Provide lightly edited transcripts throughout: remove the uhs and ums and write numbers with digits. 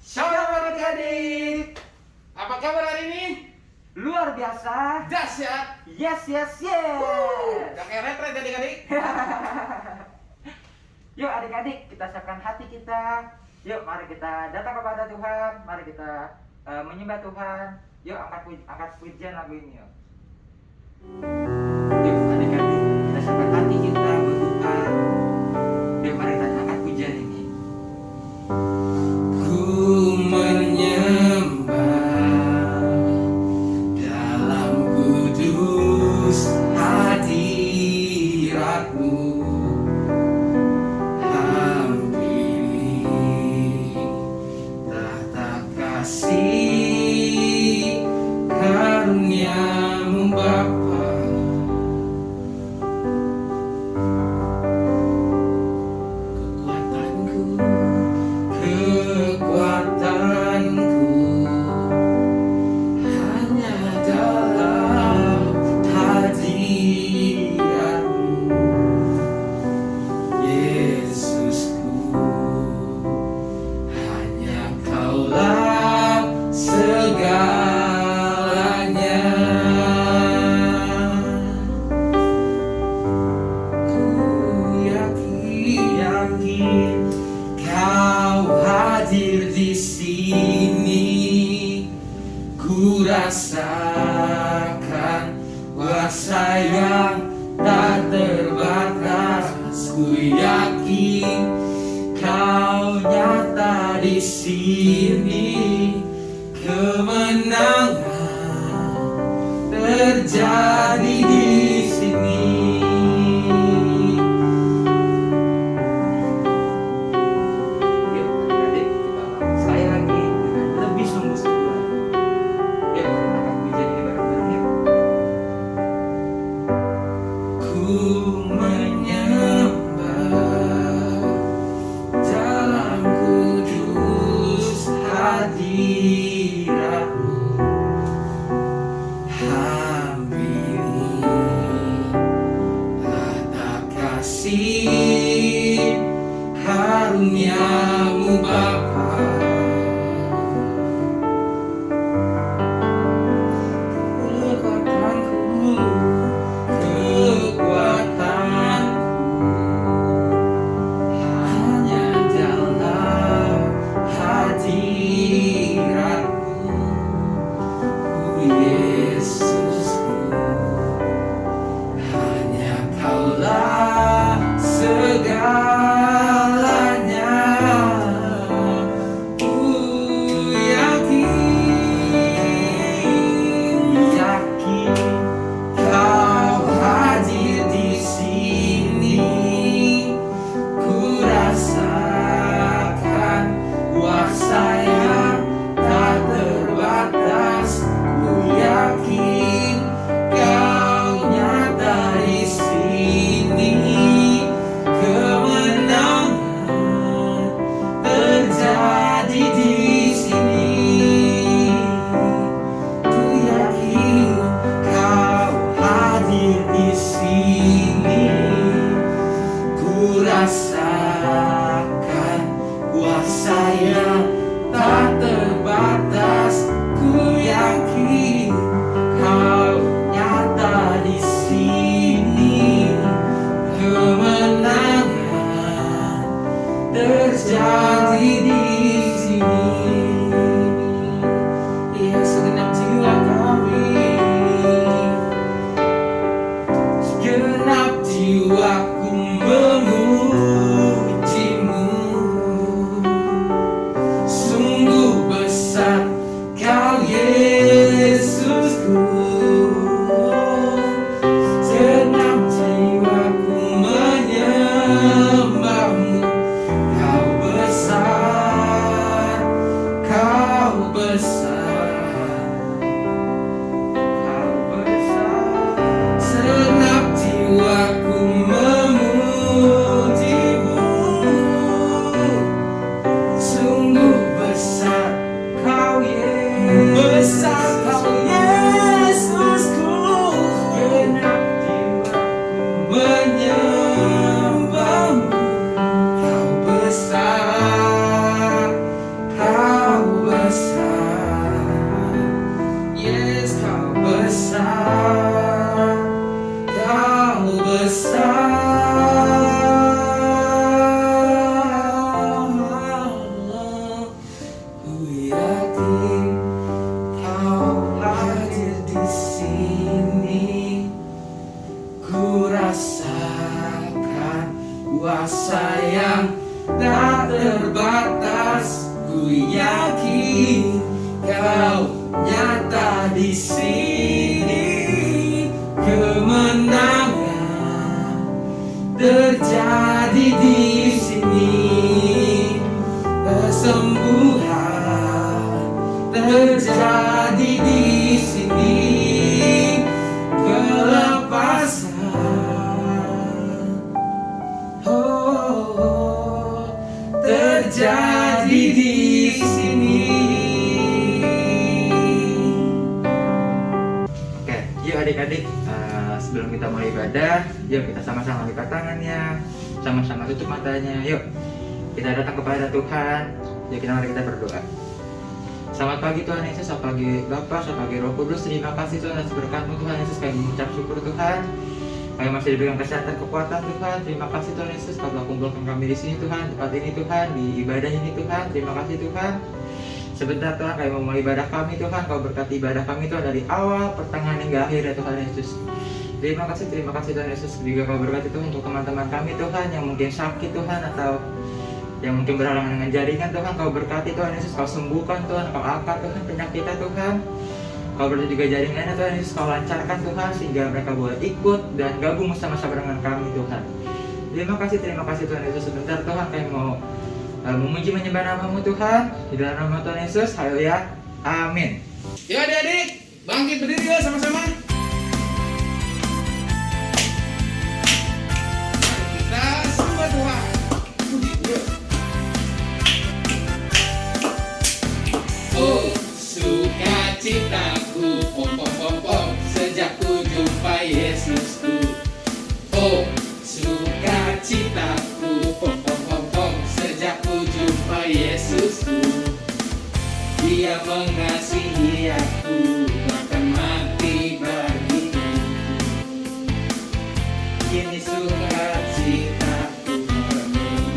Shalom adik-adik. Apa kabar hari ini? Luar biasa. Dahsyat. Yes, yes, yes. Gak kayak retret adik-adik. Yuk adik-adik, kita siapkan hati kita. Yuk mari kita datang kepada Tuhan. Mari kita menyembah Tuhan. Yuk angkat pujian lagu ini yuk. Yuk adik-adik, kita siapkan hati kita buat Tuhan. Yuk mari kita angkat pujian ini. Ku menyembah dalam kudus hadirat-Mu, hampiri tahta kasih karunia-Mu Bapa. Kekuatanku hanya dalam hadirat-Mu, Yesusku. Hanya Kaulah segalanya. Ku yakin Kau hadir di sini. Ku rasakan kuasa yang tak terbatas. Ku yakin Kau nyata di sini. Kemenangan terjadi di sini. Yuk adik-adik, kita ulang sekali lagi dengan lebih sungguh-sungguh. Yuk kita angkat pujian ini bareng-bareng yuk. Ku menyembah dalam kudus hadirat-Mu, hampiri tahta kasih karunia-Mu Bapa. Kekuatanku hanya dalam hadirat-Mu, Yesusku. Hanya Kaulah segalanya. Ku yakin Kau hadir di sini. Ku rasakan kuasa yang tak terbatas. Ku yakin Kau nyata di sini. Kemenangan terjadi di sini. Ku yakin Kau hadir di sini. Ku rasakan kuasa yang tak terbatas. Ku yakin Kau nyata di sini. Kemenangan terjadi di sini. Ya, segenap jiwa kami, segenap jiwaku memuji-Mu. Sungguh besar Kau, Yesusku. Segenap jiwaku menyembah-Mu. Kau besar, Kau besar, Kau besar. Segenap jiwaku memuji-Mu. Sungguh besar Kau, besar Kau, Yesusku. Segenap jiwaku menyembah-Mu. Kau besar, Kau lagi, kau nyata di sini. Kemenangan terjadi di sini, kesembuhan terjadi di sini, kelepasan terjadi di sini. Oke, yuk adik-adik, sebelum kita mulai ibadah, yuk kita sama-sama lipat tangannya, sama-sama tutup matanya. Yuk kita datang kepada Tuhan. Yuk mari kita berdoa. Selamat pagi Tuhan Yesus, selamat pagi Bapa, selamat pagi Roh Kudus. Terima kasih Tuhan atas berkat-Mu Tuhan Yesus. Kami mengucap syukur Tuhan. Kami masih diberikan kesehatan, kekuatan Tuhan. Terima kasih Tuhan Yesus Kau telah kumpulkan kami di sini Tuhan, tempat ini Tuhan, di ibadah ini Tuhan. Terima kasih Tuhan. Sebentar Tuhan kami mau mulai ibadah kami Tuhan. Kau berkati ibadah kami Tuhan dari awal, pertengahan hingga akhir ya Tuhan Yesus. Terima kasih Tuhan Yesus. Juga Kau berkati Tuhan untuk teman-teman kami Tuhan yang mungkin sakit Tuhan, atau yang mungkin berhalangan dengan jaringan Tuhan. Kau berkati Tuhan Yesus. Kau sembuhkan Tuhan, Kau angkat Tuhan penyakitnya Tuhan. Kau berkati juga jaringannya Tuhan Yesus. Kau lancarkan Tuhan sehingga mereka boleh ikut dan gabung sama-sama dengan kami Tuhan. Terima kasih Tuhan Yesus. Sebentar Tuhan kami mau memuji menyembah nama-Mu Tuhan. Di dalam nama Tuhan Yesus, haleluya, amin. Yuk adik-adik, bangkit berdiri yuk sama-sama. Kita sembah Tuhan. Puji Tuhan. Oh, sukacitaku, pom pom pom pom, sejak ku jumpa Yesusku. Oh, sukacitaku, pom pom pom pom, sejak ku jumpa Yesusku. Dia mengasihi aku, bahkan mati bagiku. Kini sukacitaku penuh.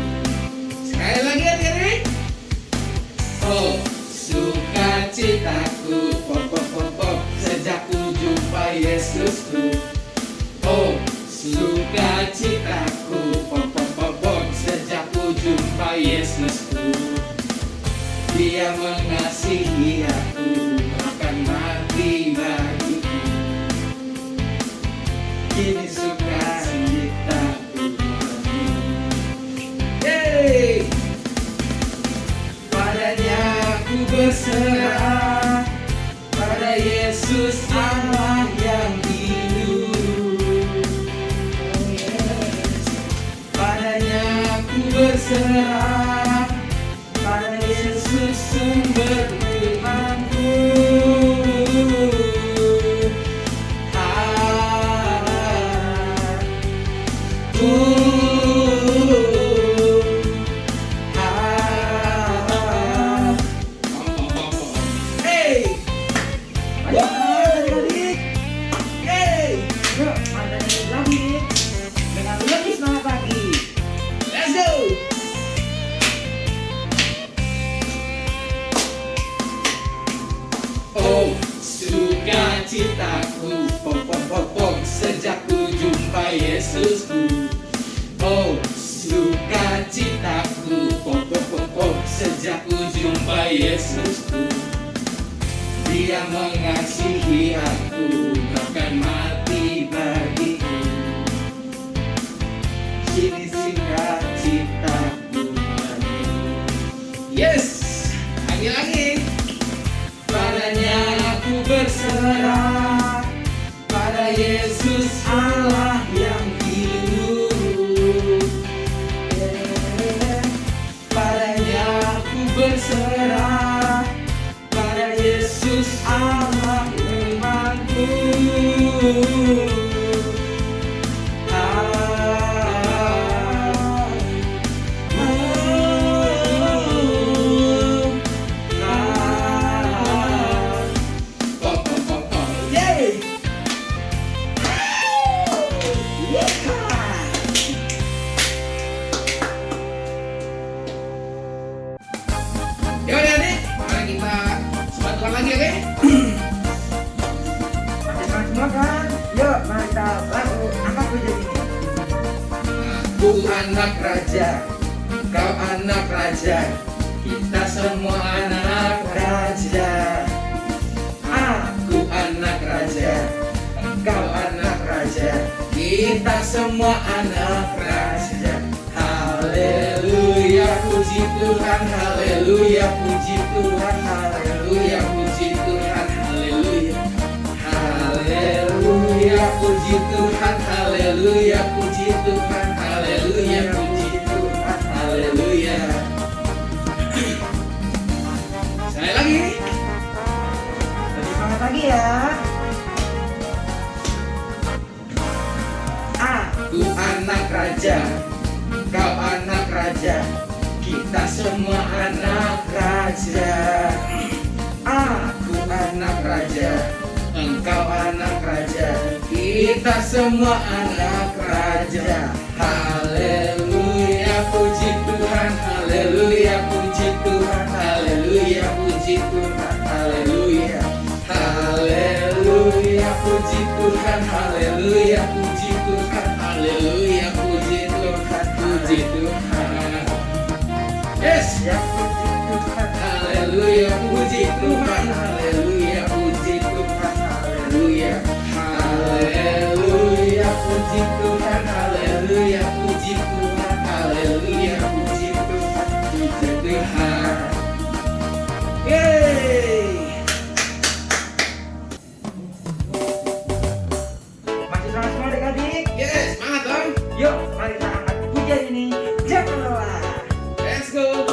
Sekali lagi adik-adik. Oh, sukacitaku, pom pom pom pom, sejak ku jumpa Yesusku. Oh, sukacitaku, pom pom pom pom, sejak ku jumpa Yesusku. Dia mengasihi aku, bahkan mati bagiku. Kini sukacitaku penuh. Yeay! Padanya aku berserah, pada Yesus Allah yang hidup. Padanya aku berserah, pada Yesus sumber imanku. Hey! Ayo adik-adik, yuk ada lagi dengan lebih semangat lagi. Let's go! Oh, sukacitaku, pom pom pom pom, sejak ku jumpa Yesusku. Oh, sukacitaku, pom pom pom pom, sejak ku jumpa Yesusku. Dia mengasihi aku, bahkan mati bagiku. Kini sukacitaku penuh. Yes, lagi-lagi. Padanya aku berserah, pada Yesus Allah yang hidup. Padanya aku berserah, pada Yesus Allah imanku. Ya udah nih, mari kita sebentar lagi oke? Masih semangat semua kan? Yuk mari kita lagu angkat pujian ini. Aku anak raja, kau anak raja, kita semua anak kita semua anak raja. Haleluya, puji Tuhan, haleluya, puji Tuhan, haleluya, puji Tuhan, haleluya. Haleluya, puji Tuhan, haleluya, puji Tuhan, haleluya, puji Tuhan, haleluya. Sekali lagi. Lebih semangat lagi ya. Aku anak raja, kau anak raja, kita semua anak raja. Aku anak raja, engkau anak raja, kita semua anak raja. Haleluya, puji Tuhan, haleluya, puji Tuhan, haleluya, puji Tuhan, haleluya. Haleluya, puji Tuhan, haleluya, puji Tuhan, haleluya, puji Tuhan, puji Tuhan. Yes, Ya puji Tuhan. haleluya, puji Tuhan, haleluya, puji Tuhan, haleluya. Haleluya, puji Tuhan, haleluya, puji Tuhan, haleluya, puji Tuhan, puji Tuhan. Yeay. Masih semangat semua adik-adik? Yes, semangat dong. Yuk, mari kita angkat pujian ini. Jangan lelah. Let's go.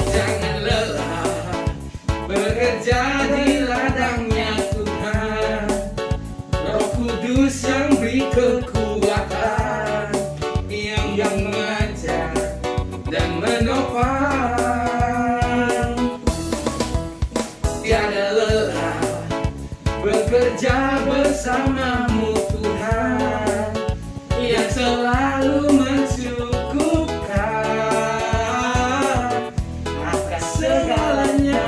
Jangan lelah bekerja di ladangnya Tuhan. Roh Kudus yang beri kekuatan, yang mengajar dan menopang. Tiada lelah bekerja bersamamu Tuhan, yang selalu mencukupkan akan segalanya.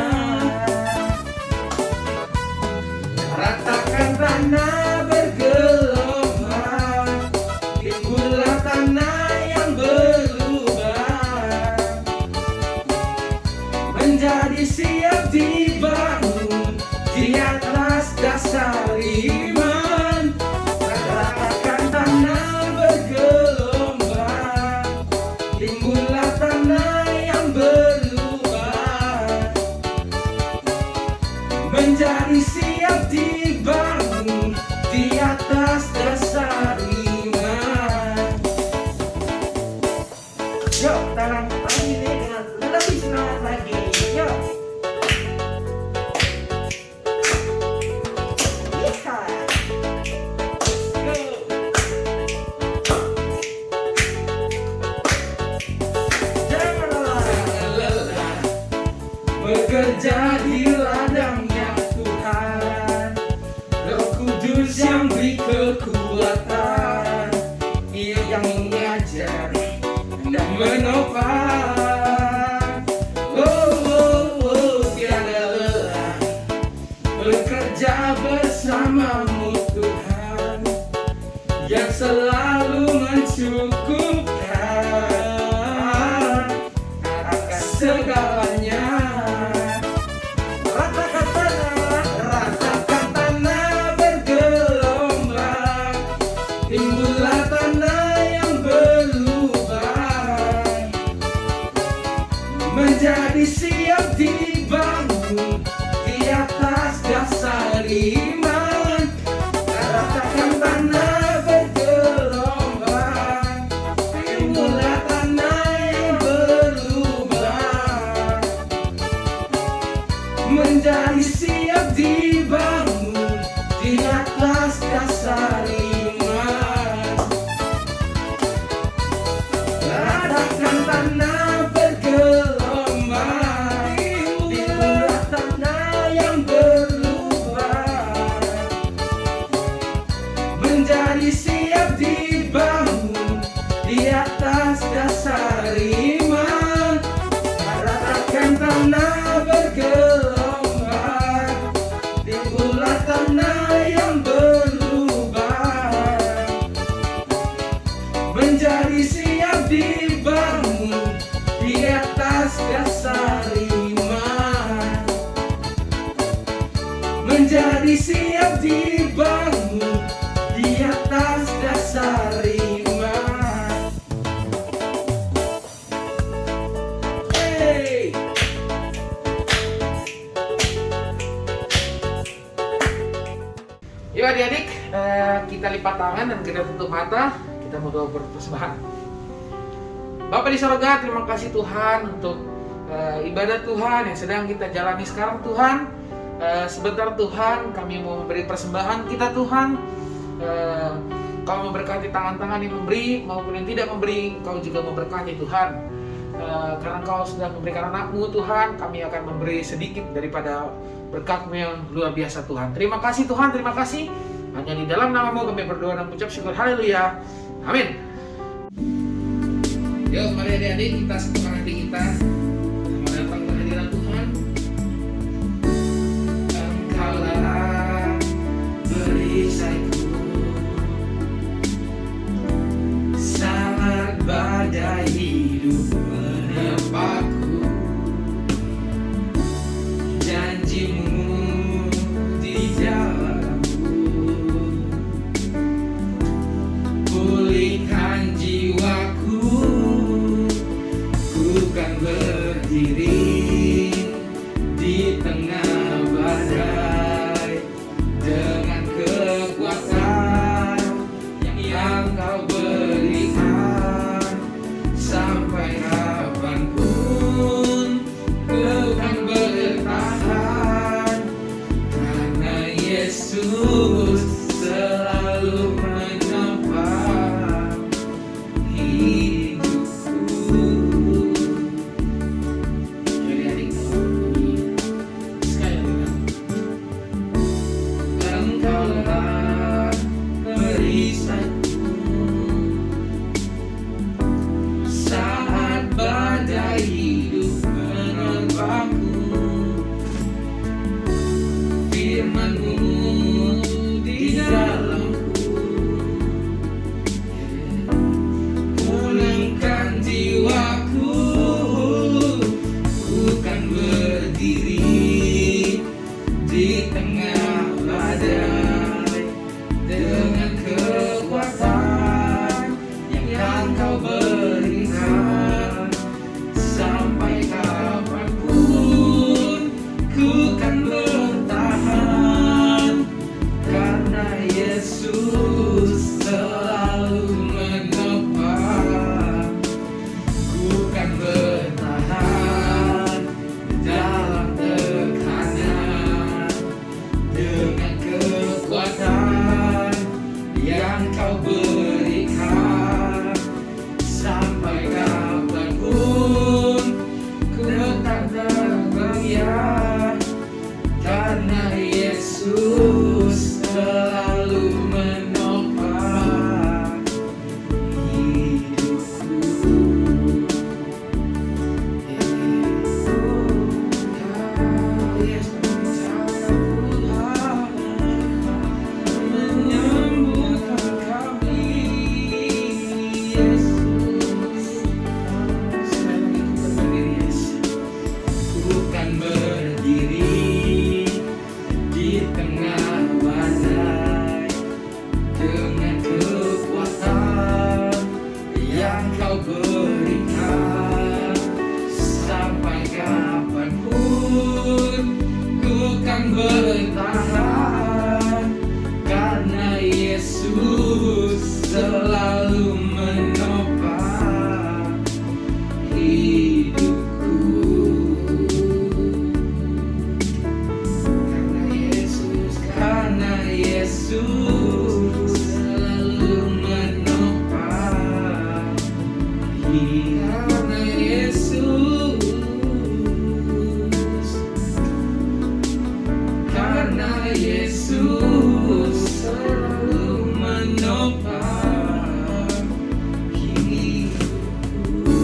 Ratakan tanah bergelombang, timbullah tanah yang berlubang, menjadi siap dibangun di atas dasar iman. Ratakan tanah bergelombang, timbullah tanah yang berlubang, menjadi siap dibangun di atas dasar iman. Yuk, kita lanjut lagi nih dengan lebih semangat lagi. Yuk. Bisa. Go. Jangan lelah. Jangan lelah bekerja di ladangnya Tuhan. Roh Kudus yang beri kekuatan, yang mengajar dan menopang. Tiada lelah bekerja bersamamu Tuhan, yang selalu mencukupkan akan segalanya. Ratakan tanah. Ratakan tanah bergelombang, timbullah tanah yang berlubang, menjadi siap dibangun di atas dasar iman. Ratakan tanah bergelombang, timbullah tanah yang berlubang, menjadi siap dibangun di atas dasar iman. Ratakan tanah bergelombang, timbullah tanah yang berlubang, menjadi siap dibangun di atas dasar iman. Ratakan tanah bergelombang, timbullah tanah yang berlubang, menjadi siap dibangun di atas dasar kita lipat tangan dan kita tutup mata, kita mau doa persembahan. Bapa di sorga, terima kasih Tuhan untuk ibadah Tuhan yang sedang kita jalani sekarang Tuhan. Sebentar Tuhan, kami mau memberi persembahan kita Tuhan. Kau memberkati tangan-tangan yang memberi maupun yang tidak memberi, Kau juga memberkati Tuhan. Karena Kau sudah memberikan anak-Mu Tuhan, kami akan memberi sedikit daripada berkat-Mu yang luar biasa Tuhan. Terima kasih Tuhan, terima kasih. Hanya di dalam nama-Mu kami berdoa dan mengucap syukur. Haleluya. Amin. Yuk mari adik-adik kita satukan hati kita. Selamat datang ke hadirat Tuhan. Engkaulah perisaiku, saat badai hidup menepaku. Janji-Mu di dalamku, pulihkan jiwaku. Ku kan berdiri di tengah badai dengan kekuatan yang Kau berikan. Sampai kapanpun ku kan bertahan, karena Yesus selalu menopang hidupku. Jadi adik sekali lagi, Engkaulah perisaiku, saat badai hidup menerpaku. Firman-Mu di dalamku, pulihkan jiwaku. Ku kan berdiri di tengah badai dengan kekuatan yang Kau berikan. Sampai kapanpun ku kan bertahan, karena Yesus selalu menopang. Ku kan bertahan dalam tekanan dengan kekuatan yang Kau berikan. Sampai kapanpun ku tak tergoyah, karena Yesus selalu menopang hidupku. Kau Yesus Tuhan menyembuhkan kami. Yesus, sekali lagi ku berdiri, Yesus. Ku kan berdiri di tengah badai dengan kekuatan yang Kau berikan. Sampai kapanpun ku kan bertahan, karena Yesus selalu menopang hidupku. Karena Yesus selalu menopang hidupku. Karena Yesus, karena Yesus selalu menopang hidupku.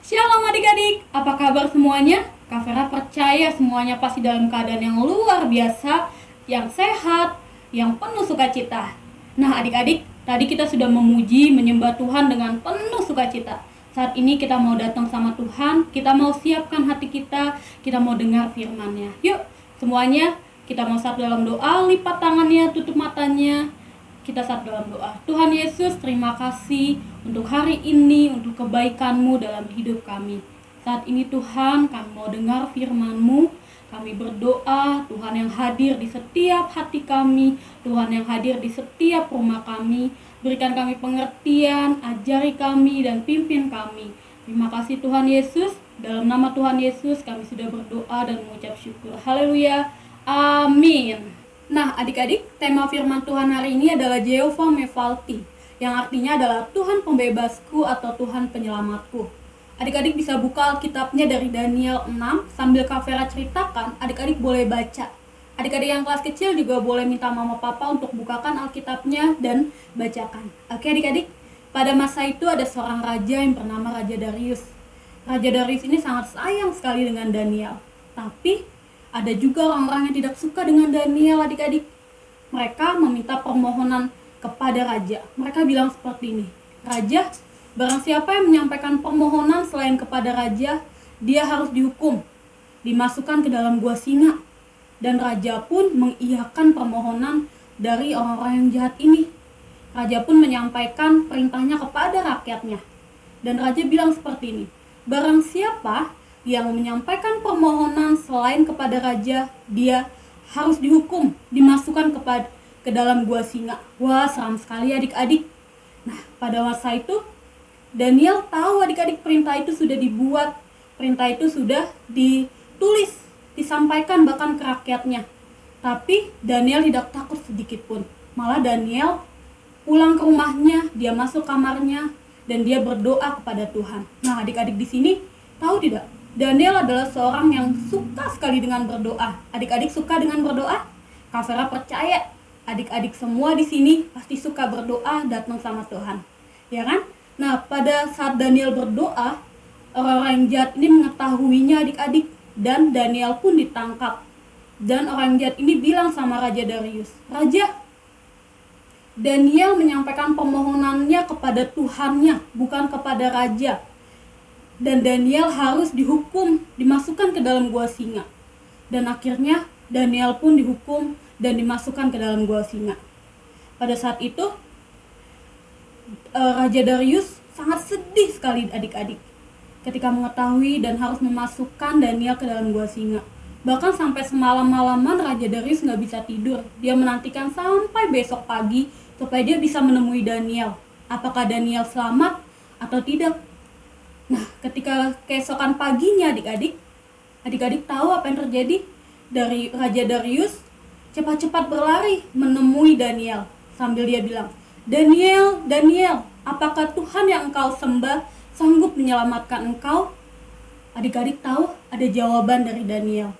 Shalom adik-adik, apa kabar semuanya? Kak Vera percaya semuanya pasti dalam keadaan yang luar biasa, yang sehat, yang penuh sukacita. Nah adik-adik, tadi kita sudah memuji, menyembah Tuhan dengan penuh sukacita. Saat ini kita mau datang sama Tuhan, kita mau siapkan hati kita mau dengar firman-Nya. Yuk semuanya, kita mau satu dalam doa, lipat tangannya, tutup matanya. Kita satu dalam doa. Tuhan Yesus, terima kasih untuk hari ini, untuk kebaikan-Mu dalam hidup kami. Saat ini Tuhan, kami mau dengar firman-Mu. Kami berdoa, Tuhan yang hadir di setiap hati kami, Tuhan yang hadir di setiap rumah kami. Berikan kami pengertian, ajari kami, dan pimpin kami. Terima kasih Tuhan Yesus. Dalam nama Tuhan Yesus kami sudah berdoa dan mengucap syukur. Haleluya. Amin. Nah, adik-adik, tema firman Tuhan hari ini adalah Jehovah Mephalti, yang artinya adalah Tuhan pembebasku atau Tuhan penyelamatku. Adik-adik bisa buka Alkitabnya dari Daniel 6, sambil Kak Vera ceritakan, adik-adik boleh baca. Adik-adik yang kelas kecil juga boleh minta mama papa untuk bukakan Alkitabnya dan bacakan. Oke adik-adik, pada masa itu ada seorang raja yang bernama Raja Darius. Raja Darius ini sangat sayang sekali dengan Daniel. Tapi ada juga orang-orang yang tidak suka dengan Daniel adik-adik. Mereka meminta permohonan kepada raja. Mereka bilang seperti ini, Raja, barang siapa yang menyampaikan permohonan selain kepada raja, dia harus dihukum, dimasukkan ke dalam gua singa. Dan raja pun mengiyakan permohonan dari orang-orang yang jahat ini. Raja pun menyampaikan perintahnya kepada rakyatnya. Dan raja bilang seperti ini, barang siapa yang menyampaikan permohonan selain kepada raja, dia harus dihukum, dimasukkan ke dalam gua singa. Wah, seram sekali adik-adik. Nah, pada masa itu Daniel tahu adik-adik perintah itu sudah dibuat, perintah itu sudah ditulis, disampaikan bahkan ke rakyatnya. Tapi Daniel tidak takut sedikit pun. Malah Daniel pulang ke rumahnya, dia masuk kamarnya, dan dia berdoa kepada Tuhan. Nah adik-adik di sini tahu tidak? Daniel adalah seorang yang suka sekali dengan berdoa. Adik-adik suka dengan berdoa? Kak Vera percaya adik-adik semua di sini pasti suka berdoa, datang sama Tuhan. Ya kan? Nah, pada saat Daniel berdoa, orang-orang yang jahat ini mengetahuinya adik-adik, dan Daniel pun ditangkap. Dan orang yang jahat ini bilang sama Raja Darius, Raja, Daniel menyampaikan permohonannya kepada Tuhannya, bukan kepada raja. Dan Daniel harus dihukum, dimasukkan ke dalam gua singa. Dan akhirnya Daniel pun dihukum dan dimasukkan ke dalam gua singa. Pada saat itu Raja Darius sangat sedih sekali adik-adik ketika mengetahui dan harus memasukkan Daniel ke dalam gua singa. Bahkan sampai semalam-malaman Raja Darius nggak bisa tidur. Dia menantikan sampai besok pagi supaya dia bisa menemui Daniel. Apakah Daniel selamat atau tidak? Nah, ketika keesokan paginya adik-adik tahu apa yang terjadi? Dari Raja Darius cepat-cepat berlari menemui Daniel sambil dia bilang, Daniel, apakah Tuhan yang engkau sembah sanggup menyelamatkan engkau? Adik-adik tahu ada jawaban dari Daniel.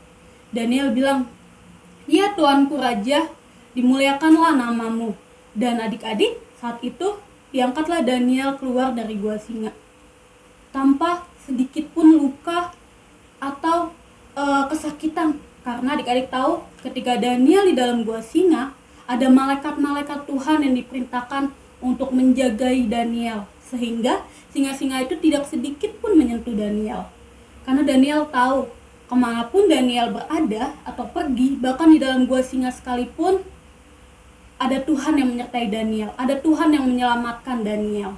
Daniel bilang, ya Tuanku Raja, dimuliakanlah namamu. Dan adik-adik saat itu diangkatlah Daniel keluar dari gua singa tanpa sedikit pun luka atau kesakitan. Karena adik-adik tahu ketika Daniel di dalam gua singa, ada malaikat-malaikat Tuhan yang diperintahkan untuk menjagai Daniel. Sehingga singa-singa itu tidak sedikit pun menyentuh Daniel. Karena Daniel tahu kemanapun Daniel berada atau pergi, bahkan di dalam gua singa sekalipun, ada Tuhan yang menyertai Daniel. Ada Tuhan yang menyelamatkan Daniel.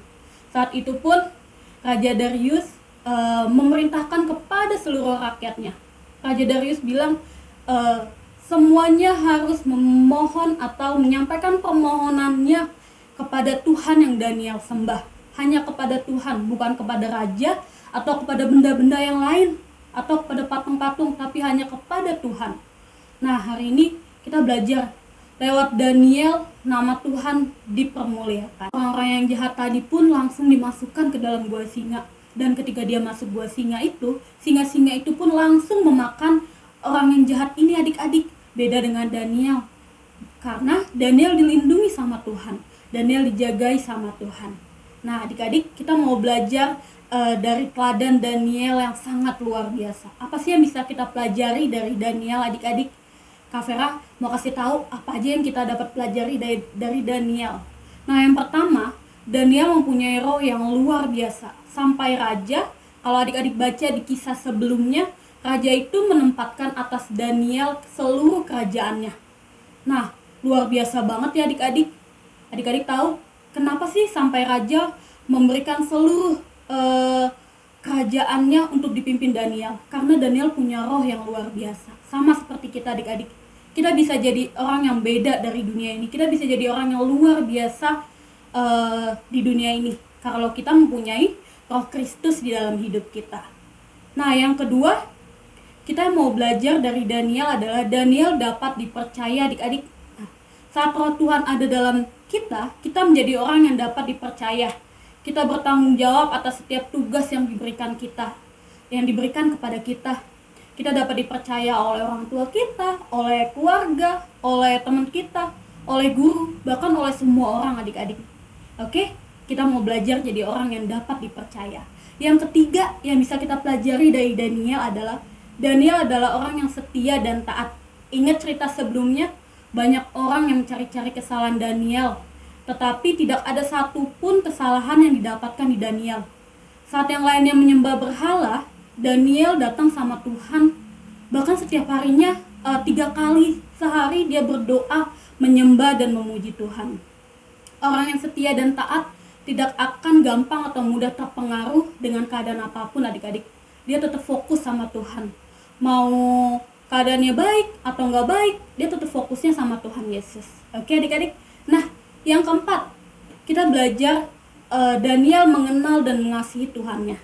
Saat itu pun Raja Darius memerintahkan kepada seluruh rakyatnya. Raja Darius bilang, semuanya harus memohon atau menyampaikan permohonannya kepada Tuhan yang Daniel sembah. Hanya kepada Tuhan, bukan kepada raja atau kepada benda-benda yang lain atau kepada patung-patung, tapi hanya kepada Tuhan. Nah, hari ini kita belajar lewat Daniel, nama Tuhan dipermuliakan. Orang-orang yang jahat tadi pun langsung dimasukkan ke dalam gua singa. Dan ketika dia masuk gua singa itu, singa-singa itu pun langsung memakan orang yang jahat ini adik-adik. Beda dengan Daniel, karena Daniel dilindungi sama Tuhan, Daniel dijagai sama Tuhan. Nah adik-adik, kita mau belajar dari teladan Daniel yang sangat luar biasa. Apa sih yang bisa kita pelajari dari Daniel adik-adik? Kak Vera mau kasih tahu apa aja yang kita dapat pelajari dari Daniel. Nah yang pertama, Daniel mempunyai roh yang luar biasa. Sampai raja, kalau adik-adik baca di kisah sebelumnya, raja itu menempatkan atas Daniel seluruh kerajaannya. Nah, luar biasa banget ya adik-adik. Adik-adik tahu kenapa sih sampai raja memberikan seluruh kerajaannya untuk dipimpin Daniel? Karena Daniel punya roh yang luar biasa. sama seperti kita adik-adik. Kita bisa jadi orang yang beda dari dunia ini. Kita bisa jadi orang yang luar biasa di dunia ini kalau kita mempunyai Roh Kristus di dalam hidup kita. Nah, yang kedua, kita mau belajar dari Daniel adalah Daniel dapat dipercaya adik-adik. Nah, saat Roh Tuhan ada dalam kita menjadi orang yang dapat dipercaya. Kita bertanggung jawab atas setiap tugas yang diberikan kita, yang diberikan kepada kita. Kita dapat dipercaya oleh orang tua kita, oleh keluarga, oleh teman kita, oleh guru, bahkan oleh semua orang adik-adik. Oke, kita mau belajar jadi orang yang dapat dipercaya. Yang ketiga yang bisa kita pelajari dari Daniel adalah orang yang setia dan taat. Ingat cerita sebelumnya, banyak orang yang mencari-cari kesalahan Daniel, tetapi tidak ada satupun kesalahan yang didapatkan di Daniel. Saat yang lainnya menyembah berhala, Daniel datang sama Tuhan. Bahkan setiap harinya 3 kali sehari dia berdoa, menyembah dan memuji Tuhan. Orang yang setia dan taat tidak akan gampang atau mudah terpengaruh dengan keadaan apapun adik-adik. Dia tetap fokus sama Tuhan. Mau keadaannya baik atau nggak baik, dia tetap fokusnya sama Tuhan Yesus. Oke adik-adik. Nah, yang keempat, kita belajar Daniel mengenal dan mengasihi Tuhannya.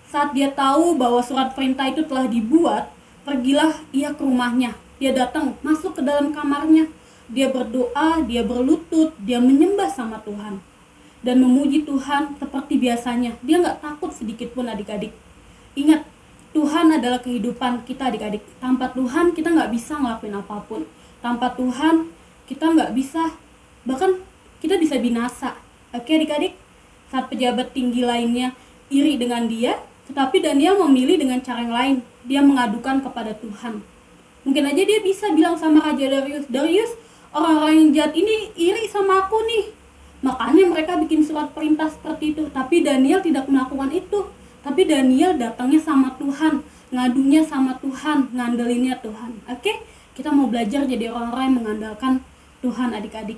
Saat dia tahu bahwa surat perintah itu telah dibuat, pergilah ia ke rumahnya. Dia datang, masuk ke dalam kamarnya. Dia berdoa, dia berlutut, dia menyembah sama Tuhan. Dan memuji Tuhan seperti biasanya. Dia nggak takut sedikit pun adik-adik. Ingat, Tuhan adalah kehidupan kita adik-adik. Tanpa Tuhan kita nggak bisa ngelakuin apapun. Tanpa Tuhan kita nggak bisa, bahkan kita bisa binasa. Oke adik-adik, saat pejabat tinggi lainnya iri dengan dia, tetapi Daniel memilih dengan cara yang lain. Dia mengadukan kepada Tuhan. Mungkin aja dia bisa bilang sama Raja Darius, orang-orang yang jahat ini iri sama aku nih. Makanya mereka bikin surat perintah seperti itu. Tapi Daniel tidak melakukan itu. Tapi Daniel datangnya sama Tuhan, ngadunya sama Tuhan, ngandelinnya Tuhan. Oke? Kita mau belajar jadi orang-orang yang mengandalkan Tuhan adik-adik.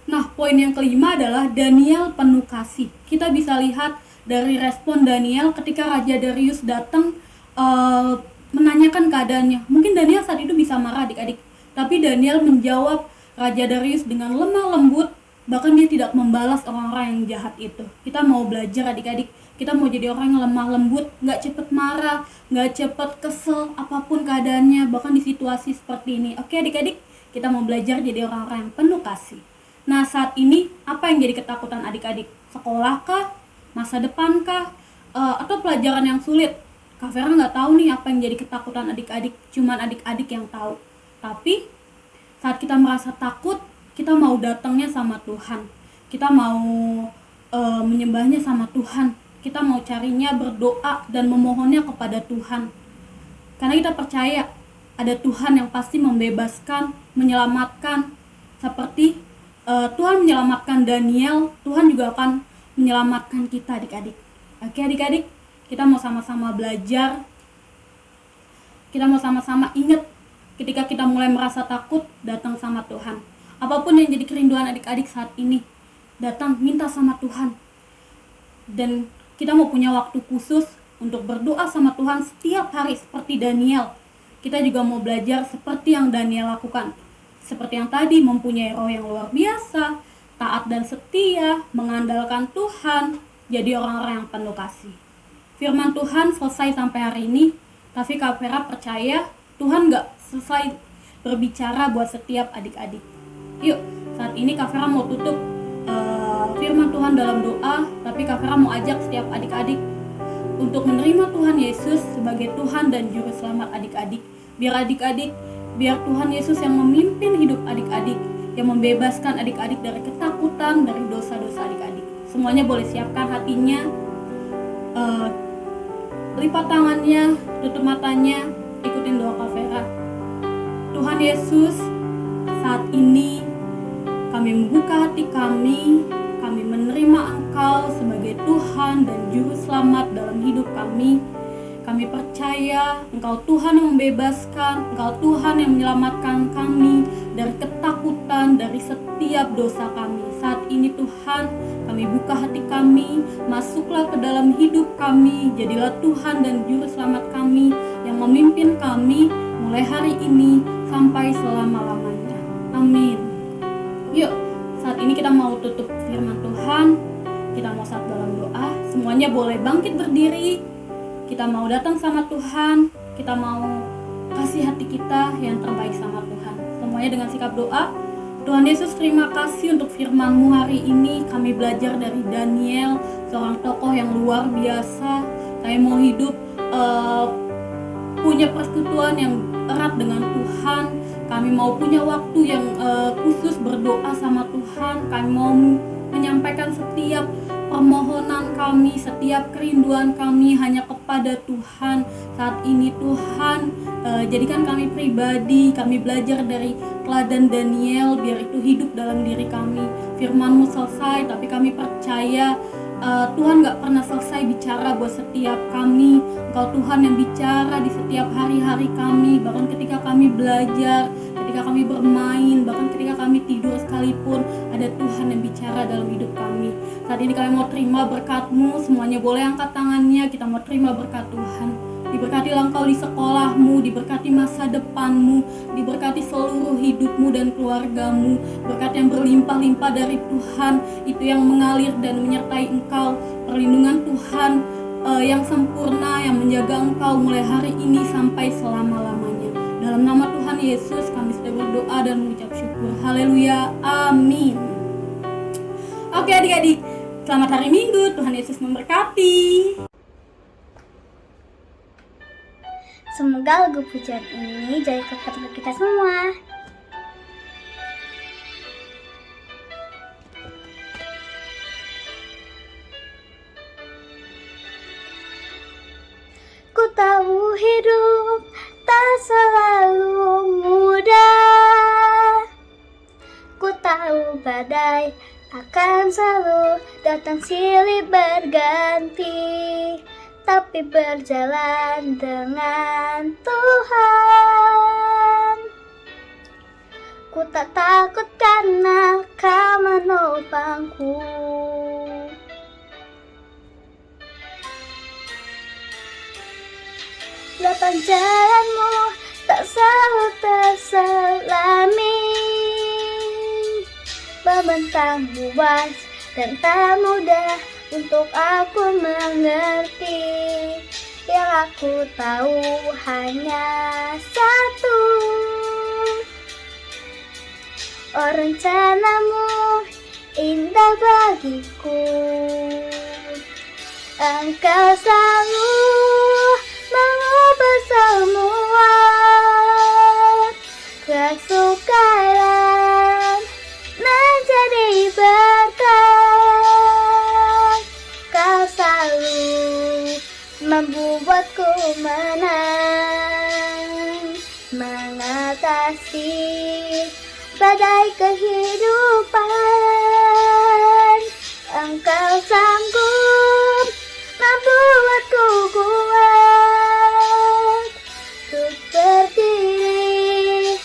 Nah, poin yang kelima adalah Daniel penuh kasih. Kita bisa lihat dari respon Daniel ketika Raja Darius datang menanyakan keadaannya. Mungkin Daniel saat itu bisa marah adik-adik, tapi Daniel menjawab Raja Darius dengan lemah lembut. Bahkan dia tidak membalas orang-orang yang jahat itu. Kita mau belajar adik-adik, kita mau jadi orang yang lemah lembut, gak cepet marah, gak cepet kesel apapun keadaannya, bahkan di situasi seperti ini. Oke adik-adik, kita mau belajar jadi orang-orang yang penuh kasih. Nah, saat ini apa yang jadi ketakutan adik-adik? Sekolah kah? Masa depan kah? Atau pelajaran yang sulit? Kak Vera nggak tahu nih apa yang jadi ketakutan adik-adik, cuman adik-adik yang tahu. Tapi saat kita merasa takut, kita mau datangnya sama Tuhan. Kita mau menyembahnya sama Tuhan. Kita mau carinya, berdoa dan memohonnya kepada Tuhan. Karena kita percaya ada Tuhan yang pasti membebaskan, menyelamatkan. Seperti Tuhan menyelamatkan Daniel, Tuhan juga akan menyelamatkan kita adik-adik. Oke adik-adik, kita mau sama-sama belajar. Kita mau sama-sama ingat ketika kita mulai merasa takut, datang sama Tuhan. Apapun yang jadi kerinduan adik-adik saat ini, datang minta sama Tuhan. Dan kita mau punya waktu khusus untuk berdoa sama Tuhan setiap hari seperti Daniel. Kita juga mau belajar seperti yang Daniel lakukan. Seperti yang tadi, mempunyai roh yang luar biasa, taat dan setia, mengandalkan Tuhan, jadi orang-orang yang penuh kasih. Firman Tuhan selesai sampai hari ini, tapi Kak Vera percaya Tuhan gak selesai berbicara buat setiap adik-adik. Yuk, saat ini Kak Vera mau tutup firman Tuhan dalam doa, tapi Kak Vera mau ajak setiap adik-adik untuk menerima Tuhan Yesus sebagai Tuhan dan Juru Selamat adik-adik. Biar Tuhan Yesus yang memimpin hidup adik-adik, yang membebaskan adik-adik dari ketakutan, dari dosa-dosa adik-adik. Semuanya boleh siapkan hatinya, lipat tangannya, tutup matanya, ikutin doa Kak Vera. Tuhan Yesus, saat ini kami membuka hati kami menerima Engkau sebagai Tuhan dan Juru Selamat dalam hidup kami. Kami percaya Engkau Tuhan yang membebaskan, Engkau Tuhan yang menyelamatkan kami dari ketakutan, dari setiap dosa kami. Saat ini Tuhan, kami buka hati kami, masuklah ke dalam hidup kami, jadilah Tuhan dan Juru Selamat kami yang memimpin kami mulai hari ini sampai selama-lamanya. Amin. Yuk, saat ini kita mau tutup firman Tuhan. Kita mau saat dalam doa. Semuanya boleh bangkit berdiri. Kita mau datang sama Tuhan. Kita mau kasih hati kita yang terbaik sama Tuhan. Semuanya dengan sikap doa. Tuhan Yesus, terima kasih untuk firman-Mu hari ini. Kami belajar dari Daniel, seorang tokoh yang luar biasa. Kami mau hidup punya persekutuan yang erat dengan Tuhan. Kami mau punya waktu yang khusus berdoa sama Tuhan. Kami mau menyampaikan setiap permohonan kami, setiap kerinduan kami hanya kepada Tuhan. Saat ini Tuhan, jadikan kami pribadi, kami belajar dari teladan Daniel, biar itu hidup dalam diri kami. Firman-Mu selesai, tapi kami percaya Tuhan gak pernah selesai bicara buat setiap kami. Engkau Tuhan yang bicara di setiap hari-hari kami, bahkan ketika kami belajar, ketika kami bermain, bahkan ketika kami tidur sekalipun, ada Tuhan yang bicara dalam hidup kami. Saat ini kami mau terima berkat-Mu, semuanya boleh angkat tangannya, kita mau terima berkat Tuhan. Diberkatilah engkau di sekolahmu, diberkati masa depanmu, diberkati seluruh hidupmu dan keluargamu. Berkat yang berlimpah-limpah dari Tuhan, itu yang mengalir dan menyertai engkau. Perlindungan Tuhan yang sempurna, yang menjaga engkau mulai hari ini sampai selama-lamanya. Dalam nama Tuhan Yesus kami sudah berdoa dan mengucap syukur. Haleluya, amin. Oke adik-adik, selamat hari Minggu, Tuhan Yesus memberkati. Semoga lagu pujian ini jadi berkat untuk kita semua. Ku tahu hidup tak selalu mudah. Ku tahu badai akan selalu datang silih berganti, tapi berjalan dengan Tuhan. Ku tak takut karena Kau menopangku. Lapang jalanmu tak selalu terselami, membentang luas dan tak mudah untuk aku mengerti. Yang aku tahu hanya satu, oh rencanamu indah bagiku. Engkau selalu mengubah semua kesukaran menjadi berkat. Kau selalu membuatku menang, mengatasi badai kehidupan. Engkau sanggup membuatku kuat untuk berdiri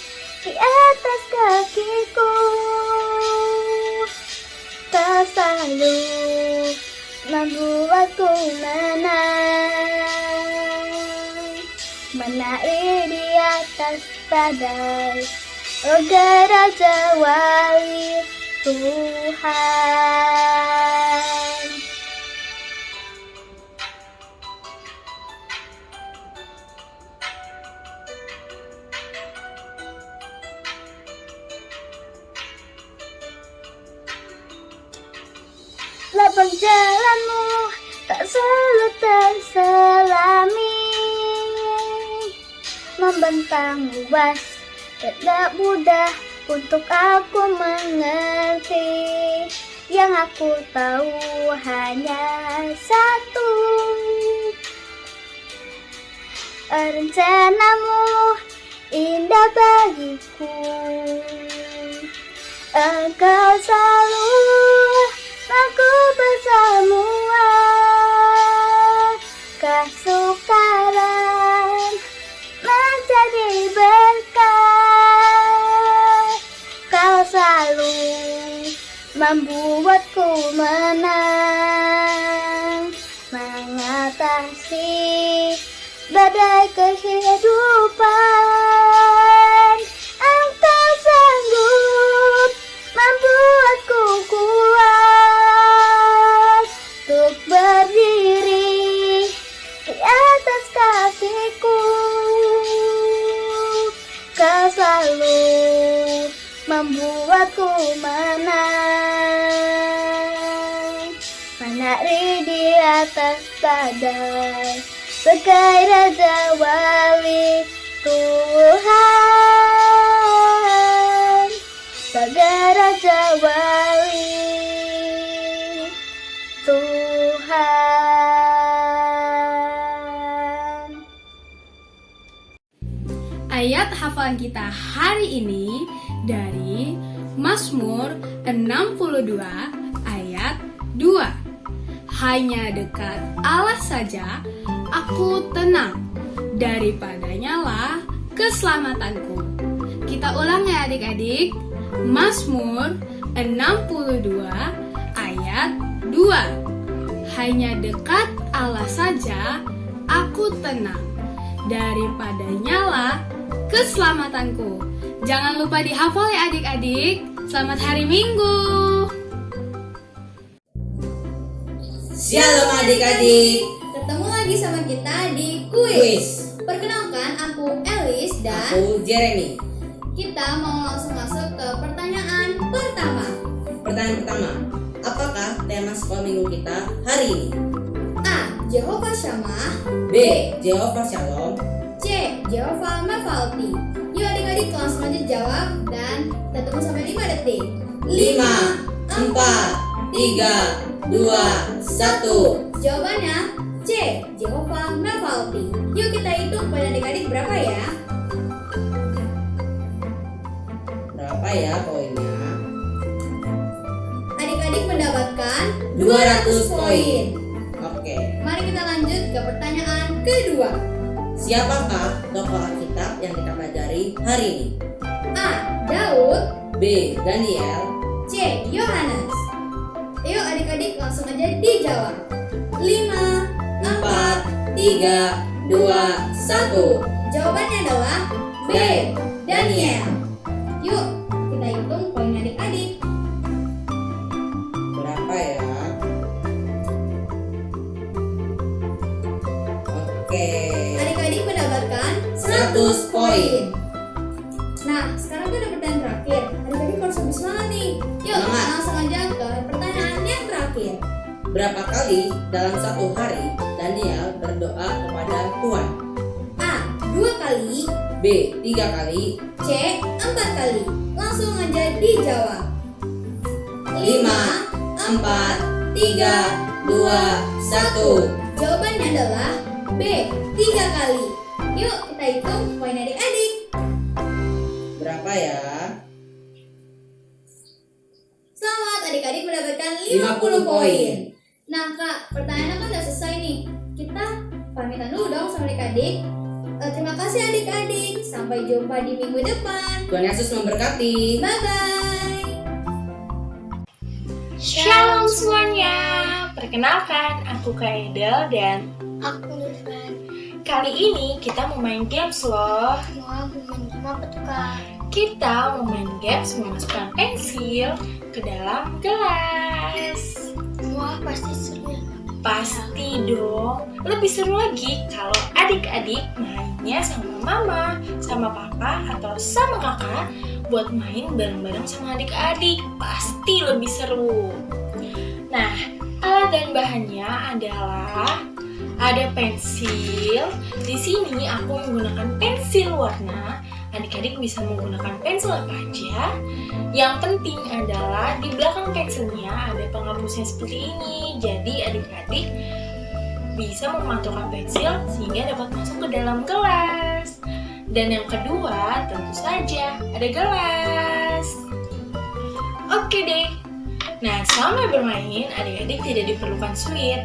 di atas kakiku. Kau selalu membuatku menang, menaik di atas badai. Oh Raja Wali Tuhan. Lapang jalanmu tak selalu terselami, membentang luas tidak mudah untuk aku mengerti. Yang aku tahu hanya satu, rencanamu indah bagiku. Engkau selalu mengubah semua kesukaran menjadi berkat. Kau selalu membuatku menang, mengatasi badai kehidupan. Engkau sanggup membuatku kuat untuk berdiri di atas kakiku. Kau selalu membuatku menang, menari di atas badai, bagai raja wali Tuhan, bagai raja wali Tuhan. Ayat hafalan kita hari ini dari Mazmur 62 ayat 2. Hanya dekat Allah saja aku tenang, daripadanya lah keselamatanku. Kita ulang ya adik-adik. Mazmur 62 ayat 2. Hanya dekat Allah saja aku tenang, daripadanya lah keselamatanku. Jangan lupa dihafal ya adik-adik. Selamat hari Minggu. Shalom adik-adik. Ketemu lagi sama kita di kuis. Perkenalkan, aku Elis dan Aku Jeremy. kita mau langsung masuk ke pertanyaan pertama. Pertanyaan pertama, apakah tema sekolah minggu kita hari ini? A. Jehovah Shammah. B. Jehovah Shalom. C. Jehovah Mephalti. Yuk adik-adik langsung aja jawab dan kita tunggu sampai 5 detik. 5, 4, 3, 2, 1. Jawabannya C. Jehovah Mephalti. Yuk kita hitung pada adik-adik berapa ya? Berapa ya poinnya? Adik-adik mendapatkan 200 poin. Oke. Mari kita lanjut ke pertanyaan kedua. Siapakah tokoh Alkitab yang kita pelajari hari ini? A. Daud. B. Daniel. C. Yohanes. Ayo adik-adik langsung aja dijawab. 5, 4, 3, 2, 1. Jawabannya adalah B. Daniel. Yuk kita hitung poin adik-adik. Berapa ya? Oke. Adik-adik mendapatkan 100 poin. Nah sekarang gue ada pertanyaan terakhir. Adik-adik harus lebih semangat nih. Yuk Semangat. langsung aja ke pertanyaan yang terakhir. Berapa kali dalam satu hari Daniel berdoa kepada Tuhan? A. 2 kali. B. 3 kali. C. 4 kali. Langsung aja dijawab. 5, 4, 3, 2, 1. Jawabannya adalah B. 3 kali. Yuk kita hitung poin adik-adik. Berapa ya? Selamat adik-adik mendapatkan 50 poin. Nah kak, pertanyaannya kan udah selesai nih. Kita pamitan dulu dong sama adik-adik. Terima kasih adik-adik. Sampai jumpa di minggu depan. Tuhan Yesus memberkati. Bye-bye. Shalom semuanya. Perkenalkan, aku Kak Edel dan Aku Nurfan. kali ini kita mau main games loh. Mau bermain game apa tuh kak? Kita mau main games memasukkan pensil ke dalam gelas. Wah pasti seru ya. Pasti dong. Lebih seru lagi kalau adik-adik mainnya sama mama, sama papa, atau sama kakak buat main bareng-bareng sama adik-adik. Pasti lebih seru. Nah, alat dan bahannya adalah ada pensil. Di sini aku menggunakan pensil warna. Adik-adik bisa menggunakan pensil apa aja. Yang penting adalah di belakang pensilnya ada penghapusnya seperti ini. Jadi adik-adik bisa memantulkan pensil sehingga dapat masuk ke dalam gelas. Dan yang kedua tentu saja ada gelas. Oke deh. Nah, selama bermain, adik-adik tidak diperlukan sweet.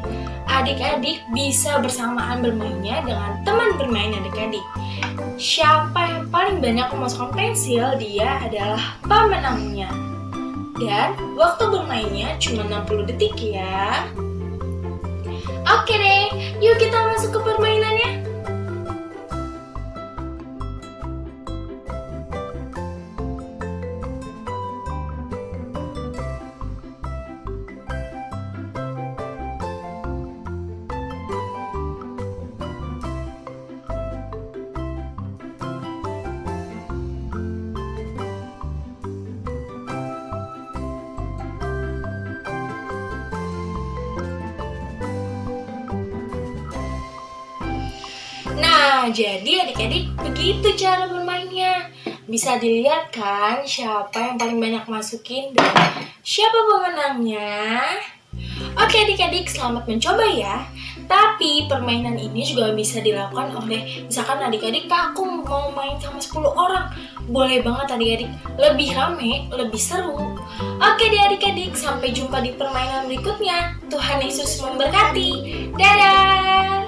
Adik-adik bisa bersamaan bermainnya dengan teman bermain adik-adik. Siapa yang paling banyak memasukkan pensil, dia adalah pemenangnya. Dan waktu bermainnya cuma 60 detik ya. Oke deh, yuk kita masuk ke permainannya. Nah, jadi adik-adik begitu cara bermainnya. Bisa dilihat kan siapa yang paling banyak masukin dan siapa pemenangnya? Oke adik-adik, selamat mencoba ya. Tapi permainan ini juga bisa dilakukan oleh, misalkan adik-adik, Kak, aku mau main sama 10 orang. Boleh banget adik-adik, lebih rame, lebih seru. Oke deh adik-adik, sampai jumpa di permainan berikutnya. Tuhan Yesus memberkati. Dadah!